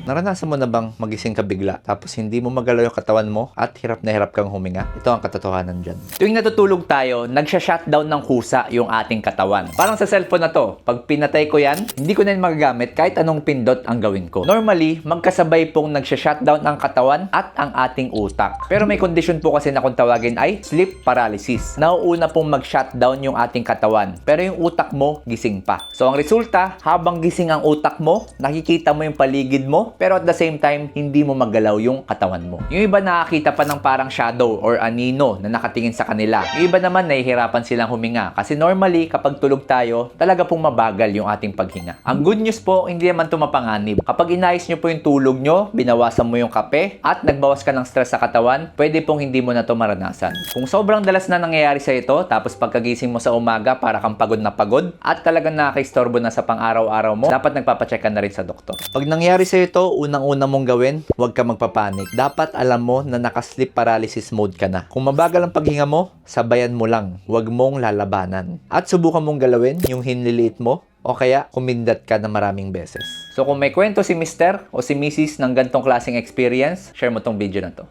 Naranasan mo na bang magising ka bigla tapos hindi mo magalaw yung katawan mo at hirap na hirap kang huminga? Ito ang katotohanan dyan. Tuwing natutulog tayo, nagsha-shutdown ng kusa yung ating katawan. Parang sa cellphone na to, pag pinatay ko yan, hindi ko na yun magagamit kahit anong pindot ang gawin ko. Normally, magkasabay pong nagsha-shutdown ang katawan at ang ating utak. Pero may kondisyon po kasi na kung tawagin ay sleep paralysis. Nauuna pong mag-shutdown yung ating katawan, pero yung utak mo gising pa. So ang resulta, habang gising ang utak mo, nakikita mo yung paligid mo, pero at the same time, hindi mo magalaw yung katawan mo. Yung iba nakakita pa ng parang shadow or anino na nakatingin sa kanila. Yung iba naman nahihirapan silang huminga kasi normally kapag tulog tayo, talaga pong mabagal yung ating paghinga. Ang good news po, hindi naman ito mapanganib. Kapag inayos nyo po yung tulog nyo, binawasan mo yung kape, at nagbawas ka ng stress sa katawan, pwede pong hindi mo na ito maranasan. Kung sobrang dalas na nangyayari sa ito, tapos pagkagising mo sa umaga para kang pagod na pagod, at talagang nakakaistorbo na sa pang-araw-araw mo, dapat nagpapacheck ka na rin sa doktor. Pag nangyari sa ito, unang-una mong gawin, huwag ka magpapanik. Dapat alam mo na naka-sleep paralysis mode ka na. Kung mabagal ang paghinga mo, sabayan mo lang. Huwag mong lalabanan. At subukan mong galawin yung hinliliit mo o kaya kumindat ka na maraming beses. So kung may kwento si Mr. o si Mrs. ng gantong klaseng experience, share mo tong video na to.